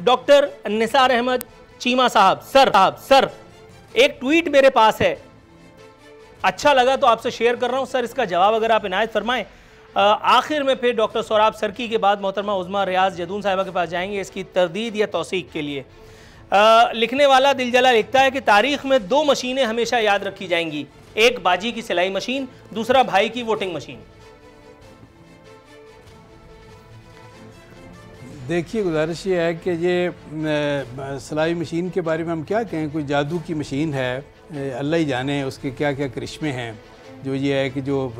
Doctor Nisar Ahmad Cheema साहब, sir एक tweet मेरे पास है, अच्छा लगा तो आपसे शेयर कर रहा हूं सर, इसका जवाब अगर आप इनायत फरमाएं। आखिर में फिर डॉक्टर सोराब सरकी के बाद मोहतरमा उज़्मा रियाज जदून साहिबा के पास जाएंगे इसकी तरदीद या तौसीक के लिए। लिखने वाला दिलजला लिखता है कि तारीख में 2 मशीनें हमेशा याद रखी जाएंगी, एक बाजी की सिलाई मशीन, दूसरा भाई की वोटिंग मशीन। देखिए, गुजारिश ये है कि ये सिलाई मशीन के बारे में हम क्या कहें, कोई जादू की मशीन है, अल्लाह ही जाने उसके क्या क्या करिश्मे हैं, जो ये है कि जो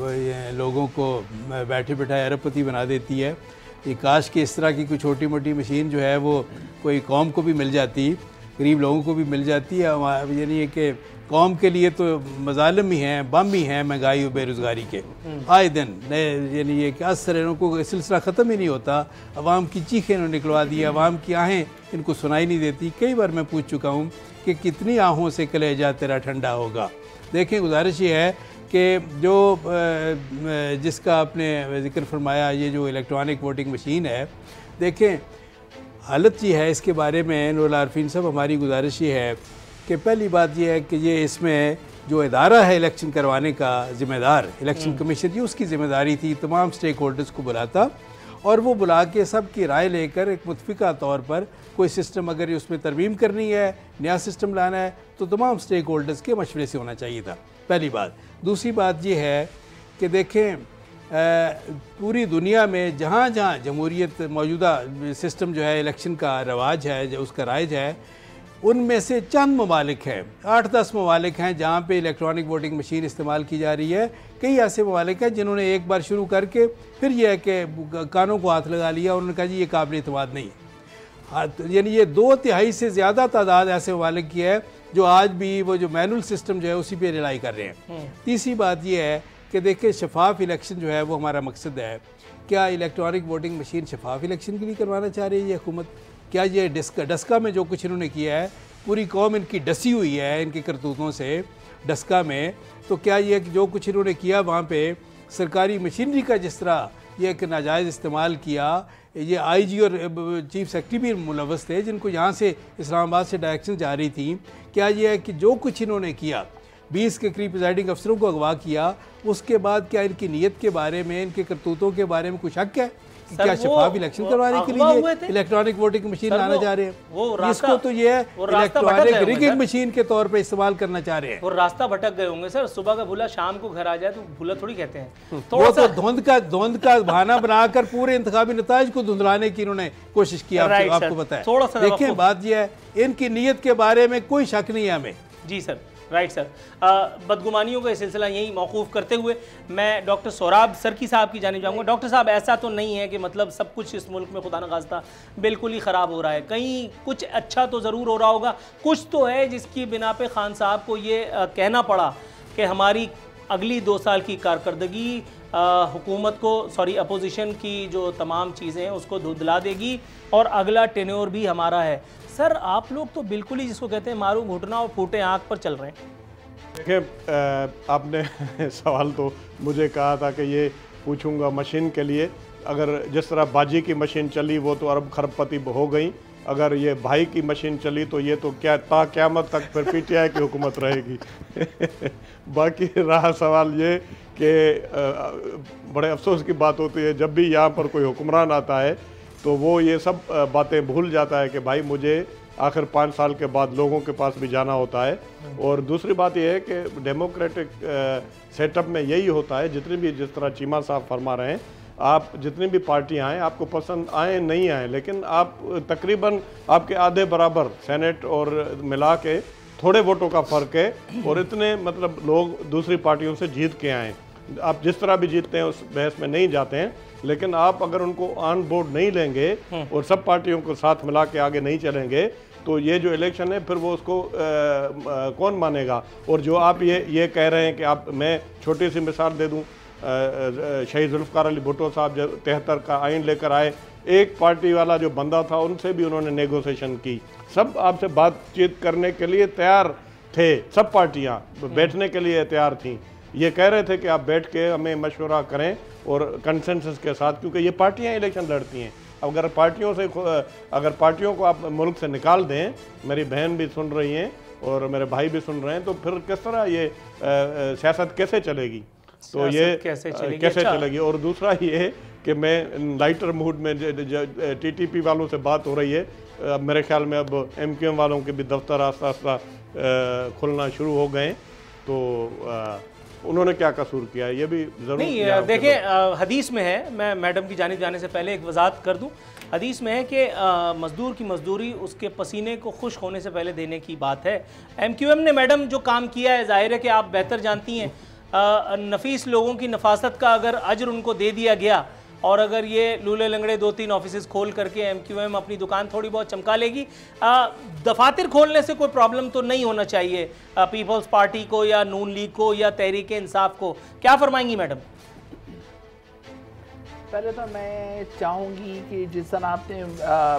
लोगों को बैठे बैठाए अरबपति बना देती है। ये काश कि इस तरह की कोई छोटी मोटी मशीन जो है वो कोई कौम को भी मिल जाती, गरीब लोगों को भी मिल जाती है। यानी है कि कौम के लिए तो मजालिम ही हैं, बम ही हैं महंगाई और बेरोज़गारी के आए दिन, यानी ये कि असर इनको सिलसिला ख़त्म ही नहीं होता। अवाम की चीखें इन्होंने निकलवा दी, अवाम की आहें इनको सुनाई नहीं देती। कई बार मैं पूछ चुका हूँ कि कितनी आहों से कलेजा तेरा ठंडा होगा। देखें, गुजारिश ये है कि जो जिसका आपने जिक्र फरमाया, ये जो इलेक्ट्रॉनिक वोटिंग मशीन है, देखें हालत ये है इसके बारे में नूरुल आरफीन साहब, हमारी गुजारिश ये है कि पहली बात यह है कि ये इसमें जो इदारा है इलेक्शन करवाने का ज़िम्मेदार, इलेक्शन कमीशन, ये उसकी ज़िम्मेदारी थी तमाम स्टेक होल्डर्स को बुलाता और वो बुला के सब की राय लेकर एक मुतफ़िका तौर पर कोई सिस्टम अगर उसमें तरमीम करनी है, नया सिस्टम लाना है, तो तमाम स्टेक होल्डर्स के मशवरे से होना चाहिए था, पहली बात। दूसरी बात ये है कि देखें पूरी दुनिया में जहाँ जहाँ जमहूरियत मौजूदा सिस्टम जो है इलेक्शन का रवाज है, जो उसका राइज है, उनमें से चंद ममालिक हैं, 8-10 ममालिक हैं जहाँ पे इलेक्ट्रॉनिक वोटिंग मशीन इस्तेमाल की जा रही है। कई ऐसे ममालिक हैं जिन्होंने एक बार शुरू करके फिर यह है कि कानों को हाथ लगा लिया, उन्होंने कहा जी ये काबिल एतमाद नहीं है। यानी ये 2/3 से ज़्यादा तादाद ऐसे ममालिक की है जो आज भी वो जो मैनुअल सिस्टम जो है उसी पे रिलाई कर रहे हैं। तीसरी बात यह है कि देखिए, शफाफ इलेक्शन जो है वो हमारा मकसद है। क्या इलेक्ट्रॉनिक वोटिंग मशीन शफाफ इलेक्शन के लिए करवाना चाह रही है ये हुकूमत? क्या ये डस्का में जो कुछ इन्होंने किया है, पूरी कौम इनकी डसी हुई है इनकी करतूतों से डस्का में, तो क्या ये जो कुछ इन्होंने किया वहाँ पे सरकारी मशीनरी का जिस तरह ये एक नाजायज़ इस्तेमाल किया, ये आईजी और चीफ सेक्रेटरी भी मुलव्वस थे जिनको यहाँ से इस्लामाबाद से डायरेक्शन जा रही थी। क्या ये है कि जो कुछ इन्होंने किया, 20 के करीब प्रिजाइडिंग अफसरों को अगवा किया, उसके बाद क्या इनकी नीयत के बारे में, इनके करतूतों के बारे में कुछ शक है? क्या शफाफ इलेक्शन करवाने के लिए इलेक्ट्रॉनिक वोटिंग मशीन लाना चाह रहे हैं? इसको तो ये इलेक्ट्रॉनिक रिगिंग मशीन के तौर पे इस्तेमाल करना चाह रहे हैं। वो रास्ता भटक गए होंगे सर, सुबह का भूला शाम को घर आ जाए तो भूला थोड़ी कहते हैं। वो तो धुंध का बहाना बनाकर पूरे इंतखाबी नताज को धुंधलाने की इन्होंने कोशिश की, आपको पता है। देखिए, बात यह है इनकी नीयत के बारे में कोई शक नहीं है हमें। जी सर, राइट सर। बदगुमानियों का सिलसिला यही मौकूफ़ करते हुए मैं डॉक्टर सोराब सरकी साहब की जानिब जाऊँगा। डॉक्टर साहब, ऐसा तो नहीं है कि मतलब सब कुछ इस मुल्क में खुदा न खास्ता बिल्कुल ही ख़राब हो रहा है, कहीं कुछ अच्छा तो ज़रूर हो रहा होगा, कुछ तो है जिसकी बिना पे खान साहब को ये कहना पड़ा कि हमारी अगली 2 साल की कारकर्दगी हुकूमत को, सॉरी अपोजिशन की जो तमाम चीज़ें हैं उसको धुंधला देगी और अगला टेन्योर भी हमारा है। सर, आप लोग तो बिल्कुल ही जिसको कहते हैं मारू घुटना और फूटे आँख पर चल रहे हैं। देखिए, आपने सवाल तो मुझे कहा था कि ये पूछूंगा मशीन के लिए। अगर जिस तरह बाजी की मशीन चली वो तो अरब खरबपति हो गई, अगर ये भाई की मशीन चली तो ये तो क्या क़यामत तक फिर पीटीआई की हुकूमत रहेगी। बाकी रहा सवाल ये कि बड़े अफसोस की बात होती है जब भी यहाँ पर कोई हुक्मरान आता है तो वो ये सब बातें भूल जाता है कि भाई मुझे आखिर 5 साल के बाद लोगों के पास भी जाना होता है। और दूसरी बात यह है कि डेमोक्रेटिक सेटअप में यही होता है, जितनी भी जिस तरह चीमा साहब फरमा रहे हैं, आप जितनी भी पार्टियां आएँ, आपको पसंद आए नहीं आए, लेकिन आप तकरीबन आपके आधे बराबर सेनेट और मिला के थोड़े वोटों का फ़र्क है और इतने मतलब लोग दूसरी पार्टियों से जीत के आएँ। आप जिस तरह भी जीतते हैं उस बहस में नहीं जाते हैं, लेकिन आप अगर उनको ऑन बोर्ड नहीं लेंगे और सब पार्टियों को साथ मिला के आगे नहीं चलेंगे तो ये जो इलेक्शन है फिर वो उसको कौन मानेगा। और जो आप ये कह रहे हैं कि आप, मैं छोटी सी मिसाल दे दूं, शहीद जुल्फ़िकार अली भुट्टो साहब जब 73 का आइन लेकर आए, एक पार्टी वाला जो बंदा था उनसे भी उन्होंने नेगोशिएशन की, सब आपसे बातचीत करने के लिए तैयार थे, सब पार्टियां बैठने के लिए तैयार थीं। ये कह रहे थे कि आप बैठ के हमें मशवरा करें और कंसेंसस के साथ, क्योंकि ये पार्टियां इलेक्शन लड़ती हैं, अगर पार्टियों को आप मुल्क से निकाल दें, मेरी बहन भी सुन रही हैं और मेरे भाई भी सुन रहे हैं, तो फिर किस तरह ये सियासत कैसे चलेगी? तो ये कैसे चलेगी? और दूसरा ये कि मैं लाइटर मूड में TTP वालों से बात हो रही है, मेरे ख्याल में अब MQM वालों के भी दफ्तर आस्ता आस्ता खुलना शुरू हो गए, तो उन्होंने क्या कसूर किया है ये भी जरूर नहीं। देखिए हदीस में है, मैं मैडम की जानिब जाने से पहले एक वजाहत कर दूं, हदीस में है कि मजदूर की मजदूरी उसके पसीने को खुश्क होने से पहले देने की बात है। MQM ने मैडम जो काम किया है, जाहिर है कि आप बेहतर जानती हैं, नफीस लोगों की नफासत का अगर अजर उनको दे दिया गया और अगर ये लूले लंगड़े 2-3 ऑफिस खोल करके MQM अपनी दुकान थोड़ी बहुत चमका लेगी, दफातर खोलने से कोई प्रॉब्लम तो नहीं होना चाहिए पीपल्स पार्टी को या नून लीग को या तहरीक इंसाफ को। क्या फरमाएंगी मैडम? पहले तो मैं चाहूँगी कि जिस तरह आपने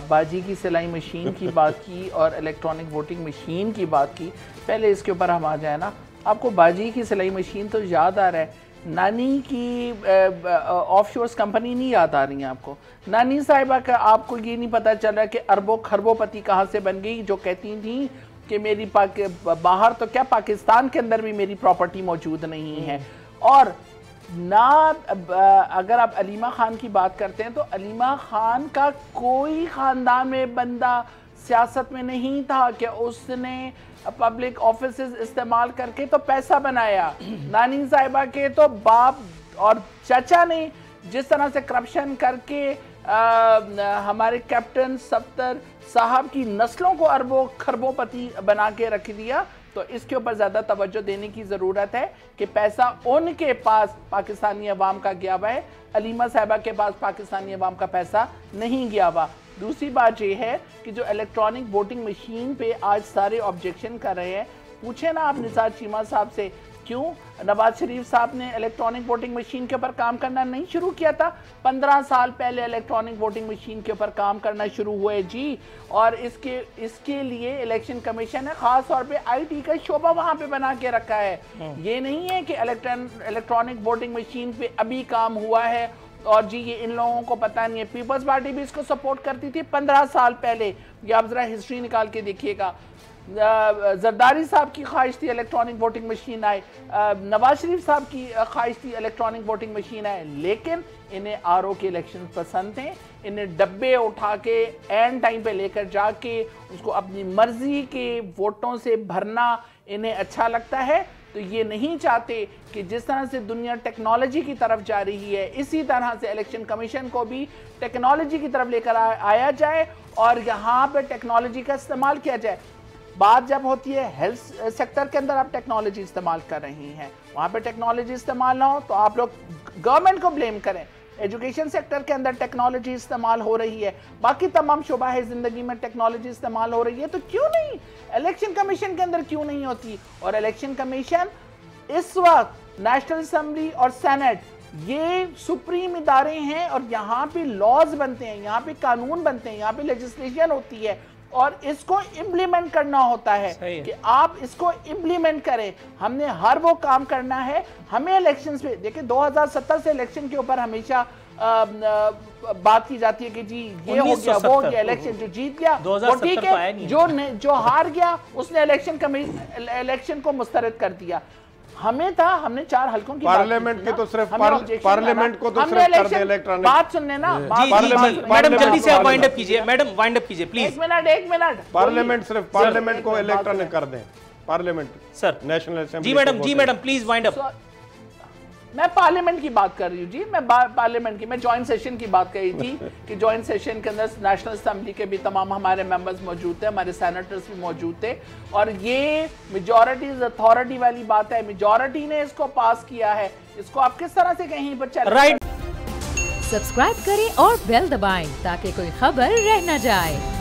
बाजी की सिलाई मशीन की बात की और इलेक्ट्रॉनिक वोटिंग मशीन की बात की, पहले इसके ऊपर हम आ जाए ना। आपको बाजी की सिलाई मशीन तो याद आ रहा है, नानी की ऑफशोर्स कंपनी नहीं याद आ रही है आपको? नानी साहिबा का आपको ये नहीं पता चल रहा कि अरबों खरबोपति कहाँ से बन गई, जो कहती थी कि मेरी बाहर तो क्या पाकिस्तान के अंदर भी मेरी प्रॉपर्टी मौजूद नहीं है। और ना अगर आप अलीमा खान की बात करते हैं तो अलीमा खान का कोई ख़ानदान में बंदा सियासत में नहीं था कि उसने पब्लिक ऑफिसेज इस्तेमाल करके तो पैसा बनाया। नानी साहिबा के तो बाप और चाचा ने जिस तरह से करप्शन करके हमारे कैप्टन सफ्दर साहब की नस्लों को अरबों खरबोपति बना के रख दिया, तो इसके ऊपर ज़्यादा तवज्जो देने की ज़रूरत है कि पैसा उनके पास पाकिस्तानी अवाम का गया हुआ है, अलीमा साहिबा के पास पाकिस्तानी अवाम का पैसा नहीं गया हुआ। दूसरी बात यह है कि जो इलेक्ट्रॉनिक वोटिंग मशीन पे आज सारे ऑब्जेक्शन कर रहे हैं, पूछे ना आप निसार चीमा साहब से, क्यों नवाज शरीफ साहब ने इलेक्ट्रॉनिक वोटिंग मशीन के ऊपर काम करना नहीं शुरू किया था? 15 साल पहले इलेक्ट्रॉनिक वोटिंग मशीन के ऊपर काम करना शुरू हुए जी। और इसके लिए इलेक्शन कमीशन ने खास तौर पे IT का शोबा वहां पे बना के रखा है। ये नहीं है कि इलेक्ट्रॉनिक वोटिंग मशीन पे अभी काम हुआ है और जी ये इन लोगों को पता नहीं है। पीपल्स पार्टी भी इसको सपोर्ट करती थी 15 साल पहले, ये आप जरा हिस्ट्री निकाल के देखिएगा। जरदारी साहब की ख्वाहिश थी इलेक्ट्रॉनिक वोटिंग मशीन आए, नवाज शरीफ साहब की ख्वाहिश थी इलेक्ट्रॉनिक वोटिंग मशीन आए, लेकिन इन्हें RO के इलेक्शन पसंद थे। इन्हें डब्बे उठा के एंड टाइम पे लेकर जाके उसको अपनी मर्जी के वोटों से भरना इन्हें अच्छा लगता है। तो ये नहीं चाहते कि जिस तरह से दुनिया टेक्नोलॉजी की तरफ जा रही है, इसी तरह से इलेक्शन कमीशन को भी टेक्नोलॉजी की तरफ लेकर आया जाए और यहाँ पे टेक्नोलॉजी का इस्तेमाल किया जाए। बात जब होती है हेल्थ सेक्टर के अंदर आप टेक्नोलॉजी इस्तेमाल कर रही हैं, वहाँ पे टेक्नोलॉजी इस्तेमाल ना हो तो आप लोग गवर्नमेंट को ब्लेम करें। एजुकेशन सेक्टर के अंदर टेक्नोलॉजी इस्तेमाल हो रही है, बाकी तमाम शुबा है ज़िंदगी में टेक्नोलॉजी इस्तेमाल हो रही है, तो क्यों नहीं इलेक्शन कमीशन के अंदर क्यों नहीं होती? और इलेक्शन कमीशन इस वक्त नेशनल असेंबली और सेनेट ये सुप्रीम इदारे हैं और यहाँ पे लॉज बनते हैं, यहाँ पे कानून बनते हैं, यहाँ पे लेजिस्लेशन होती है और इसको इम्प्लीमेंट करना होता है कि आप इसको इम्प्लीमेंट करें। हमने हर वो काम करना है। हमें इलेक्शंस पे देखिए 2017 से इलेक्शन के ऊपर हमेशा बात की जाती है कि जी ये हो गया वो हो गया, इलेक्शन जो जीत गया वो ठीक है, जो हार गया उसने इलेक्शन को मुस्तरद कर दिया। हमें था, हमने 4 हलकों की पार्लियामेंट की तो सिर्फ पार्लियामेंट को तो सिर्फ कर दे इलेक्ट्रॉनिक। बात सुनने ना मैडम जल्दी से आप वाइंड अप कीजिए, मैडम वाइंड अप कीजिए प्लीज। एक मिनट पार्लियामेंट सिर्फ पार्लियामेंट को इलेक्ट्रॉनिक कर दें, पार्लियामेंट सर नेशनल असेंबली। जी मैडम प्लीज वाइंड अप। मैं पार्लियामेंट की बात कर रही हूँ जी, मैं पार्लियामेंट की, मैं जॉइंट सेशन की बात कर रही थी कि जॉइंट सेशन के अंदर नेशनल असेंबली के भी तमाम हमारे मेंबर्स मौजूद थे, हमारे सेनेटर्स भी मौजूद थे और ये मेजॉरिटी अथॉरिटी वाली बात है, मेजॉरिटी ने इसको पास किया है, इसको आप किस तरह से कहीं पर चल राइट। सब्सक्राइब करें और बेल दबाएं ताकि कोई खबर रह न जाए।